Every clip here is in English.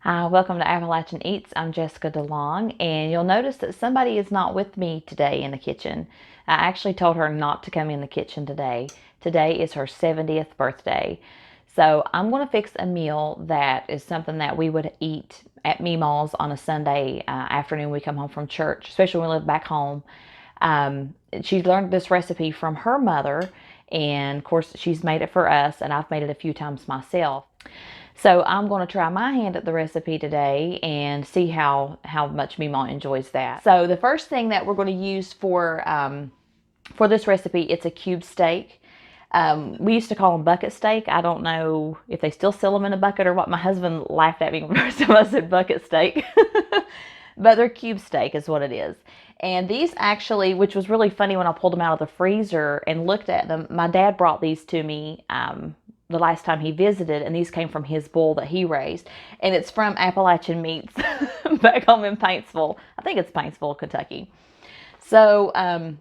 Hi, welcome to Appalachian Eats. I'm Jessica DeLong, and you'll notice that somebody is not with me today in the kitchen. I actually told her not to come in the kitchen today. Today is her 70th birthday. So I'm going to fix a meal that is something that we would eat at Memaw's on a Sunday afternoon when we come home from church, especially when we live back home. She learned this recipe from her mother, and of course she's made it for us, and I've made it a few times myself. So I'm going to try my hand at the recipe today and see how much Memaw enjoys that. So the first thing that we're going to use for this recipe, it's a cube steak. We used to call them bucket steak. I don't know if they still sell them in a bucket or what. My husband laughed at me when first I said bucket steak. But they're cube steak is what it is. And these actually, which was really funny when I pulled them out of the freezer and looked at them, my dad brought these to me the last time he visited, and these came from his bull that he raised. And it's from Appalachian Meats back home in Paintsville. I think it's Paintsville, Kentucky. So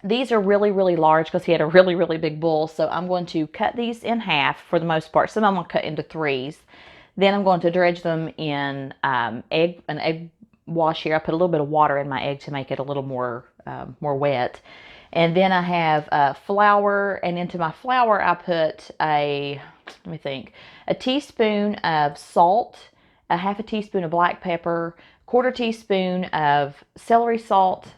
these are really, really large because he had a really, really big bull. So I'm going to cut these in half for the most part. Some I'm going to cut into threes. Then I'm going to dredge them in an egg wash here. I put a little bit of water in my egg to make it a little more wet. And then I have flour, and into my flour I put a teaspoon of salt, a half a teaspoon of black pepper, quarter teaspoon of celery salt,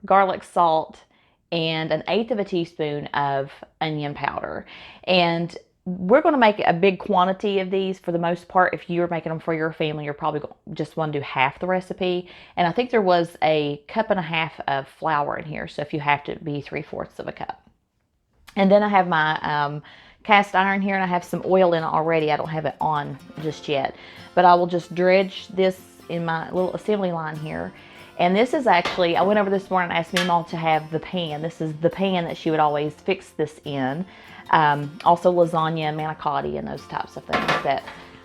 garlic salt, and an eighth of a teaspoon of onion powder. And we're going to make a big quantity of these for the most part. If you're making them for your family, you're probably just want to do half the recipe. And I think there was a cup and a half of flour in here. So if you have to, be 3/4 of a cup. And then I have my cast iron here, and I have some oil in it already. I don't have it on just yet. But I will just dredge this in my little assembly line here. And this is actually, I went over this morning and asked Memaw to have the pan. This is the pan that she would always fix this in. Also lasagna, manicotti, and those types of things that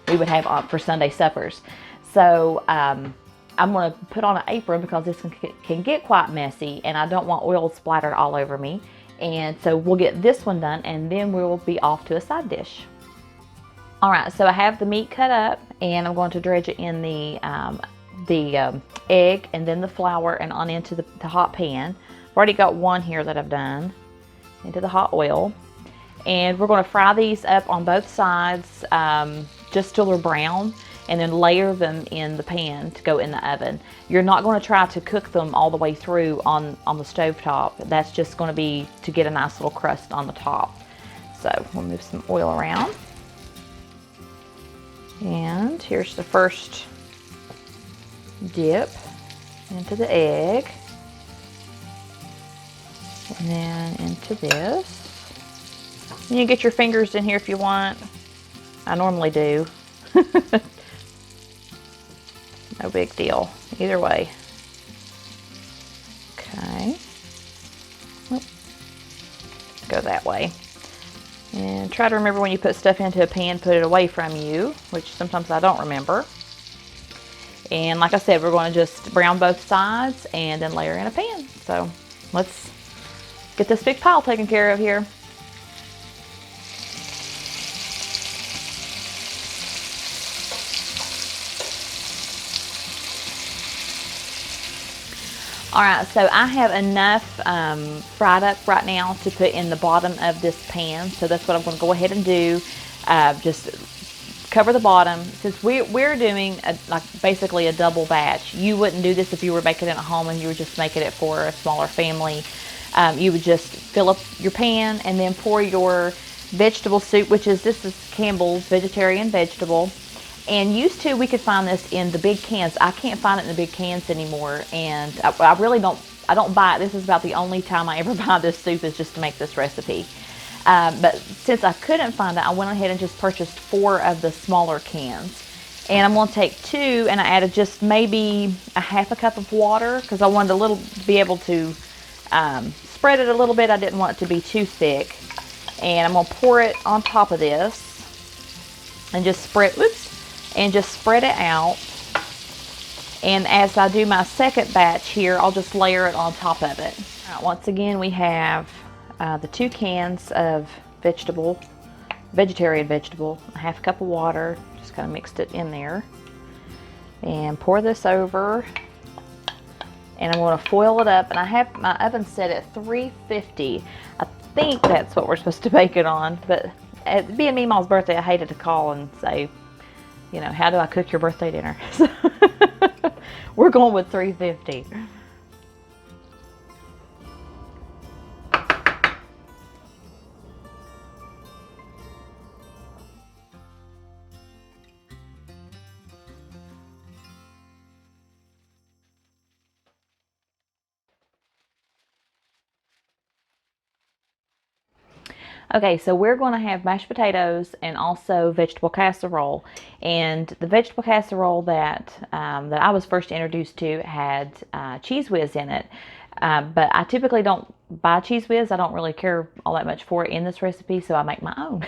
we would have for Sunday suppers. So I'm going to put on an apron because this can get quite messy, and I don't want oil splattered all over me. And so we'll get this one done, and then we'll be off to a side dish. All right, so I have the meat cut up, and I'm going to dredge it in the egg and then the flour and on into the hot pan. I've already got one here that I've done into the hot oil. And we're going to fry these up on both sides just till they're brown, and then layer them in the pan to go in the oven. You're not going to try to cook them all the way through on the stove top. That's just going to be to get a nice little crust on the top. So we'll move some oil around. And here's the first dip into the egg. And then into this. You can get your fingers in here if you want. I normally do. No big deal. Either way. Okay. Go that way. And try to remember when you put stuff into a pan, put it away from you, which sometimes I don't remember. And like I said, we're going to just brown both sides and then layer in a pan. So let's get this big pile taken care of here. All right, so I have enough fried up right now to put in the bottom of this pan. So that's what I'm going to go ahead and do. Just cover the bottom. Since we're doing basically a double batch, you wouldn't do this if you were making it at home and you were just making it for a smaller family. You would just fill up your pan and then pour your vegetable soup, this is Campbell's vegetarian vegetable. And used to, we could find this in the big cans. I can't find it in the big cans anymore, and I really don't buy it. This is about the only time I ever buy this soup, is just to make this recipe. But since I couldn't find it, I went ahead and just purchased 4 of the smaller cans. And I'm going to take 2, and I added just maybe a half a cup of water because I wanted to be able to spread it a little bit. I didn't want it to be too thick. And I'm going to pour it on top of this and just spread it out. And as I do my second batch here, I'll just layer it on top of it. All right, once again, we have the 2 cans of vegetarian vegetable, a half a cup of water, just kind of mixed it in there. And pour this over. And I'm going to foil it up. And I have my oven set at 350. I think that's what we're supposed to bake it on. But at being Memaw's birthday, I hated to call and say, you know, how do I cook your birthday dinner? So we're going with 350. Okay, so we're going to have mashed potatoes and also vegetable casserole. And the vegetable casserole that I was first introduced to had Cheese Whiz in it. But I typically don't buy Cheese Whiz. I don't really care all that much for it in this recipe, so I make my own.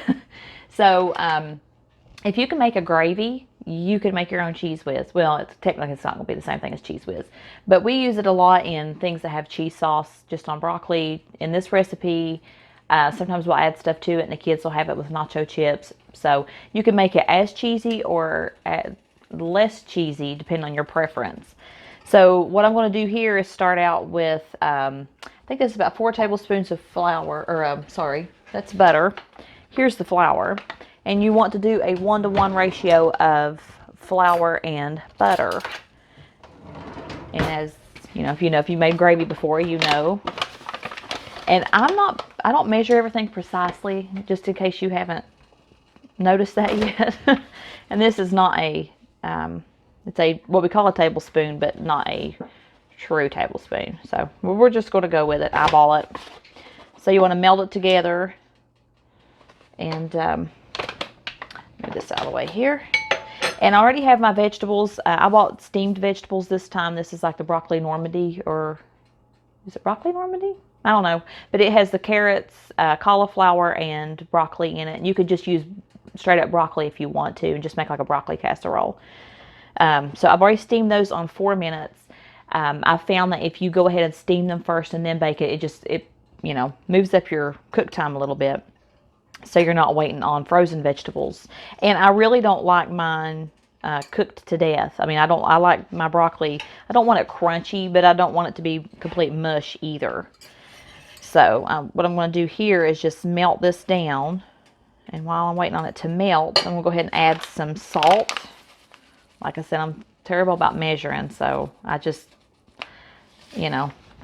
So if you can make a gravy, you can make your own Cheese Whiz. Well, technically it's not going to be the same thing as Cheese Whiz. But we use it a lot in things that have cheese sauce just on broccoli. In this recipe, sometimes we'll add stuff to it and the kids will have it with nacho chips. So you can make it as cheesy or less cheesy depending on your preference. So what I'm going to do here is start out with, I think this is about 4 tablespoons of flour, or sorry, that's butter. Here's the flour. And you want to do a 1-to-1 ratio of flour and butter. And as you know, if you made gravy before, you know. And I don't measure everything precisely, just in case you haven't noticed that yet. And this is not it's what we call a tablespoon, but not a true tablespoon. So we're just going to go with it, eyeball it. So you want to melt it together. And move this out of the way here. And I already have my vegetables. I bought steamed vegetables this time. This is like the broccoli Normandy, or is it broccoli Normandy? I don't know, but it has the carrots, cauliflower, and broccoli in it. And you could just use straight up broccoli if you want to, and just make like a broccoli casserole. So I've already steamed those on 4 minutes. I found that if you go ahead and steam them first and then bake it, it moves up your cook time a little bit, so you're not waiting on frozen vegetables. And I really don't like mine cooked to death. I mean, I like my broccoli. I don't want it crunchy, but I don't want it to be complete mush either. So what I'm going to do here is just melt this down. And while I'm waiting on it to melt, I'm going to go ahead and add some salt. Like I said, I'm terrible about measuring. So I just,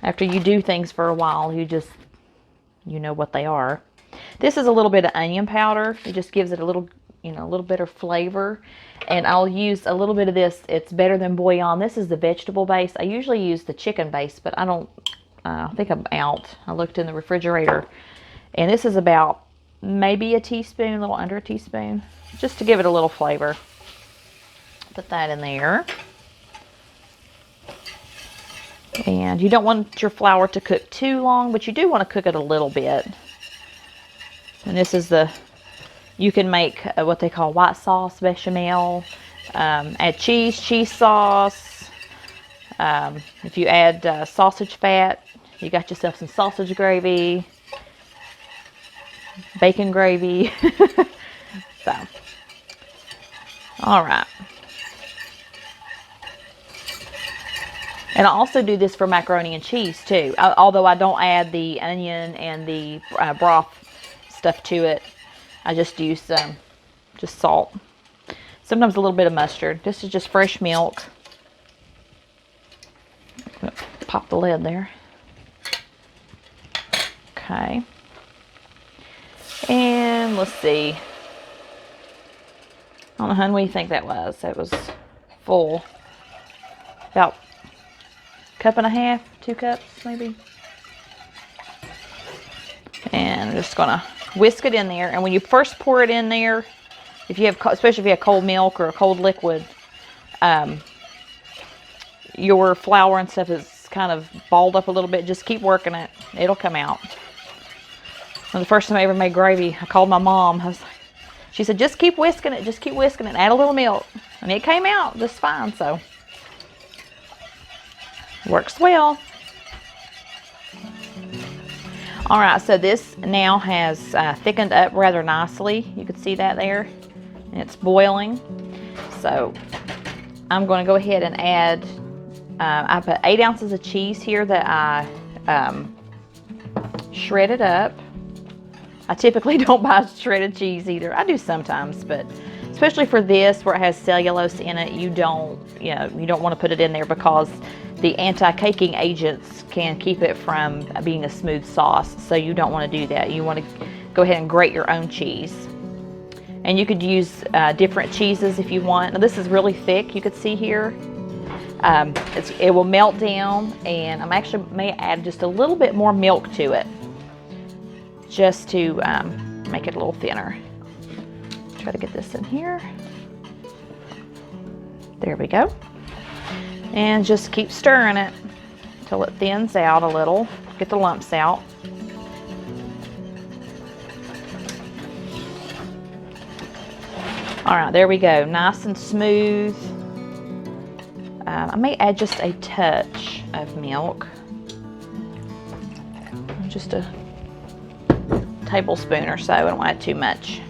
after you do things for a while, you know what they are. This is a little bit of onion powder. It just gives it a little bit of flavor. And I'll use a little bit of this. It's better than bouillon. This is the vegetable base. I usually use the chicken base, but I think I'm out. I looked in the refrigerator. And this is about maybe a teaspoon, a little under a teaspoon, just to give it a little flavor. Put that in there. And you don't want your flour to cook too long, but you do want to cook it a little bit. And this is you can make what they call white sauce bechamel. Add cheese sauce. If you add sausage fat, you got yourself some sausage gravy, bacon gravy. So, all right. And I also do this for macaroni and cheese too. Although I don't add the onion and the broth stuff to it. I just use just salt. Sometimes a little bit of mustard. This is just fresh milk. Pop the lid there. Okay. And let's see. I don't know, hon, what do you think that was? That was full. About a cup and a half, 2 cups maybe. And I'm just gonna whisk it in there. And when you first pour it in there, especially if you have cold milk or a cold liquid, your flour and stuff is kind of balled up a little bit. Just keep working it. It'll come out. When the first time I ever made gravy, I called my mom. She said, just keep whisking it. Just keep whisking it. Add a little milk. And it came out just fine. So, works well. All right, so this now has thickened up rather nicely. You can see that there. And it's boiling. So I'm going to go ahead and add, I put 8 ounces of cheese here that I shredded up. I typically don't buy shredded cheese either. I do sometimes, but especially for this where it has cellulose in it, you don't want to put it in there because the anti-caking agents can keep it from being a smooth sauce. So you don't want to do that. You want to go ahead and grate your own cheese. And you could use different cheeses if you want. Now, this is really thick, you could see here. It will melt down, and I'm actually may add just a little bit more milk to it, just to make it a little thinner. Try to get this in here. There we go. And just keep stirring it until it thins out a little. Get the lumps out. All right, there we go. Nice and smooth. I may add just a touch of milk. Just a tablespoon or so. I don't want to add too much.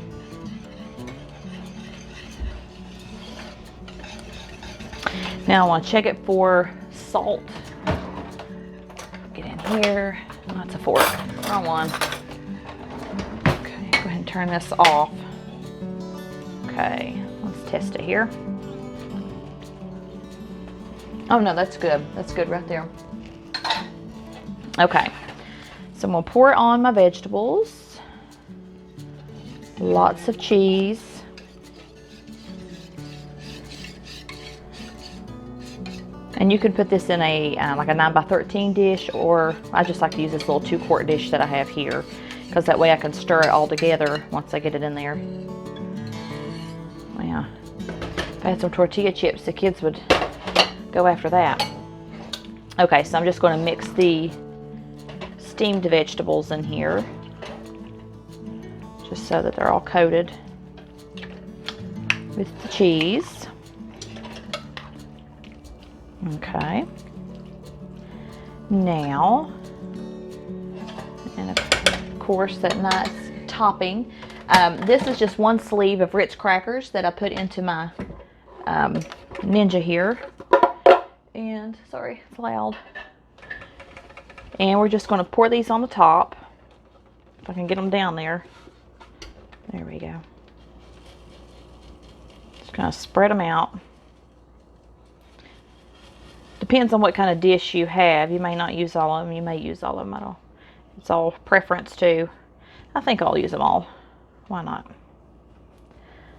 Now I want to check it for salt. Get in here. Oh, that's a fork. Wrong one. Okay, go ahead and turn this off. Okay, let's test it here. Oh no, that's good. That's good right there. Okay, so I'm gonna pour it on my vegetables. Lots of cheese. And you can put this in a like a 9x13 dish, or I just like to use this little 2-quart dish that I have here, because that way I can stir it all together once I get it in there. Yeah, if I had some tortilla chips, the kids would go after that. Okay, so I'm just going to mix the steamed vegetables in here, just so that they're all coated with the cheese. Okay. Now, and of course that nice topping. This is just 1 sleeve of Ritz crackers that I put into my Ninja here. And, sorry, it's loud. And we're just going to pour these on the top. If I can get them down there. There we go. Just going to spread them out. Depends on what kind of dish you have. You may not use all of them. You may use all of them. It's all preference too. I think I'll use them all. Why not?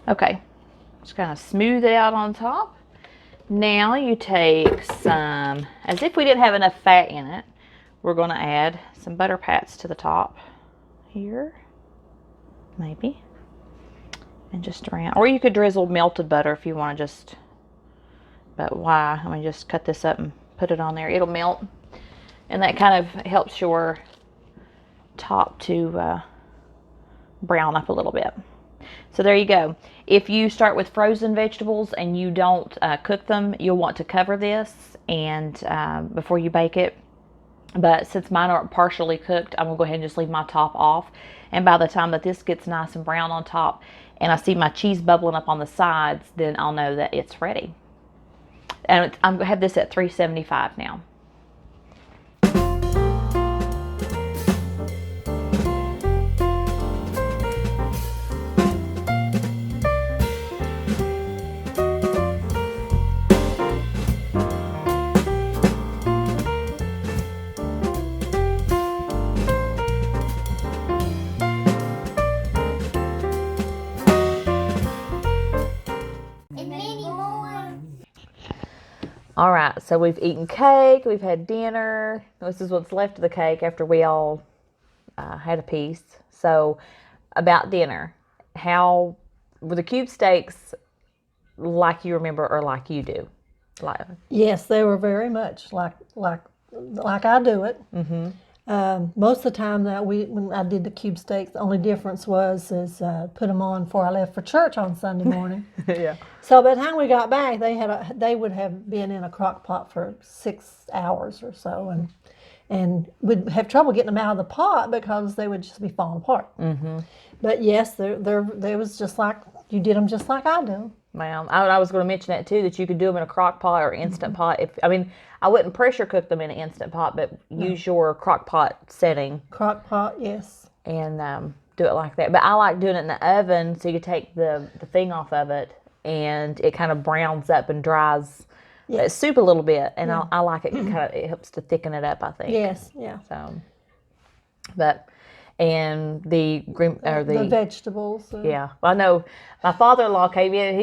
Okay. Just kind of smooth it out on top. Now you take some, as if we didn't have enough fat in it, we're going to add some butter pats to the top here, maybe, and just around. Or you could drizzle melted butter if you want to just, but why? I mean, just cut this up and put it on there. It'll melt, and that kind of helps your top to brown up a little bit. So there you go. If you start with frozen vegetables and you don't cook them, you'll want to cover this and before you bake it. But since mine are partially cooked, I'm gonna go ahead and just leave my top off. And by the time that this gets nice and brown on top and I see my cheese bubbling up on the sides, then I'll know that it's ready. And I'm gonna have this at 375 now. All right, so we've eaten cake, we've had dinner. This is what's left of the cake after we all had a piece. So about dinner, how were the cube steaks like you remember or like you do? Yes, they were very much like I do it. Mm-hmm. Most of the time that when I did the cube steaks, the only difference was put them on before I left for church on Sunday morning. Yeah. So by the time we got back, they would have been in a crock pot for 6 hours or so, and we'd have trouble getting them out of the pot because they would just be falling apart. Mm-hmm. But yes, there was just like you did them just like I do. Well, I was going to mention that too, that you could do them in a crock pot or instant pot. I wouldn't pressure cook them in an instant pot, but use your crock pot setting. Crock pot, yes. And do it like that. But I like doing it in the oven, so you take the thing off of it, and it kind of browns up and dries soup a little bit. And I like it. It helps to thicken it up, I think. Yes, yeah. So, but. And the green or the vegetables. Yeah, well, I know my father-in-law came in.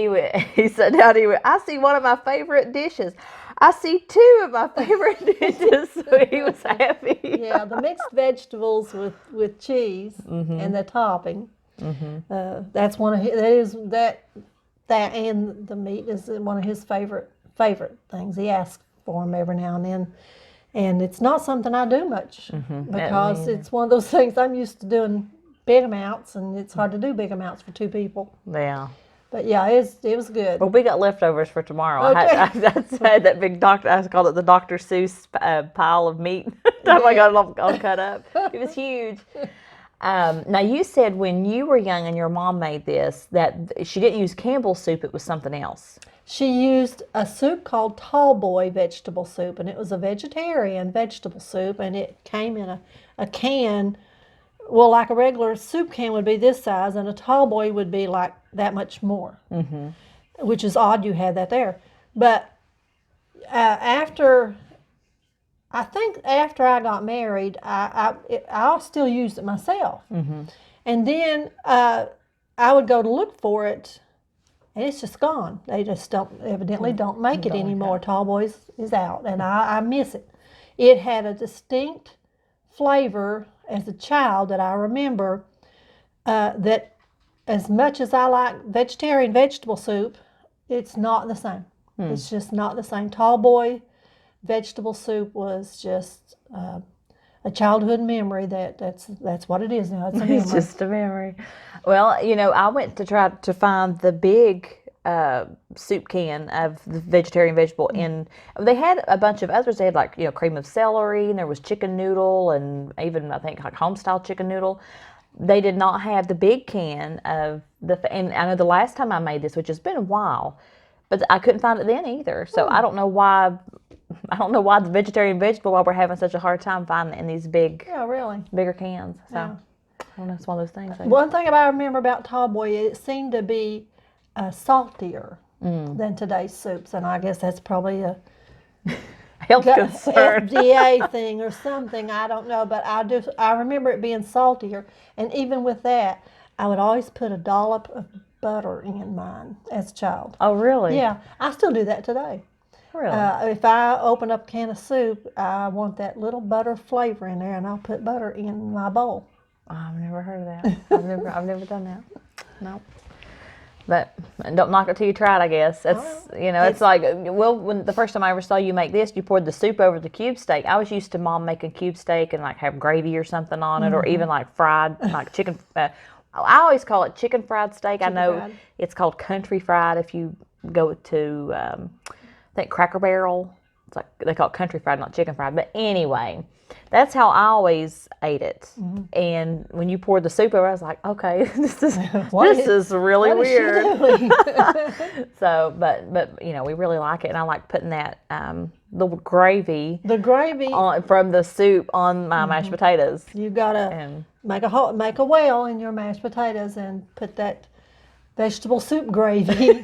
He sat down. I see one of my favorite dishes. I see two of my favorite dishes. So he was happy. Yeah, the mixed vegetables with cheese and the topping. That's one of his. That and the meat is one of his favorite things. He asks for them every now and then. And it's not something I do much because it's one of those things I'm used to doing big amounts, and it's hard to do big amounts for two people. Yeah. But yeah, it was good. Well, we got leftovers for tomorrow. Okay. I had that big I called it the Dr. Seuss pile of meat. I got it all cut up. It was huge. Now, you said when you were young and your mom made this, that she didn't use Campbell's soup, it was something else. She used a soup called Tall Boy vegetable soup, and it was a vegetarian vegetable soup, and it came in a can. Well, like a regular soup can would be this size, and a Tall Boy would be like that much more, which is odd you had that there. But after I got married, I still used it myself. And then I would go to look for it, and it's just gone. They just evidently don't make it anymore. Tall Boys is out, and I miss it. It had a distinct flavor as a child that I remember, that as much as I like vegetarian vegetable soup, it's not the same. It's just not the same. Tall Boy vegetable soup was just a childhood memory. That's what it is now. It's a memory. It's just a memory. Well, I went to try to find the big soup can of the vegetarian vegetable, and they had a bunch of others. They had like cream of celery, and there was chicken noodle, and even I think like home style chicken noodle. They did not have the big can of and I know the last time I made this, which has been a while, but I couldn't find it then either. So I don't know why. The vegetarian vegetable, why we're having such a hard time finding it in these bigger cans. So I don't know, it's one of those things. One thing I remember about Tall Boy, it seemed to be saltier than today's soups, and I guess that's probably a health concern, FDA thing or something. I don't know, but I remember it being saltier, and even with that, I would always put a dollop of butter in mine as a child. Oh, really? Yeah, I still do that today. Really? If I open up a can of soup, I want that little butter flavor in there, and I'll put butter in my bowl. Oh, I've never heard of that. I've never done that. No. But don't knock it till you try it, I guess. It's like, when the first time I ever saw you make this, you poured the soup over the cube steak. I was used to Mom making cube steak and like have gravy or something on it, or even like fried, like chicken. I always call it chicken fried steak. I know it's called country fried if you go to, I think Cracker Barrel. It's like they call it country fried, not chicken fried. But anyway, that's how I always ate it. And when you poured the soup over, I was like, okay, this is really weird. So, but we really like it, and I like putting that the gravy from the soup on my mashed potatoes. You gotta make a well in your mashed potatoes and put that vegetable soup gravy.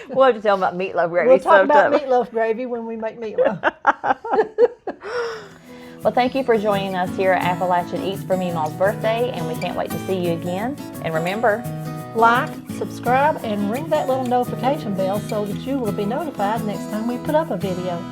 We'll have to tell them about meatloaf gravy. We'll talk about meatloaf gravy when we make meatloaf. Well, thank you for joining us here at Appalachian Eats for Memaw's birthday, and we can't wait to see you again. And remember, like, subscribe, and ring that little notification bell so that you will be notified next time we put up a video.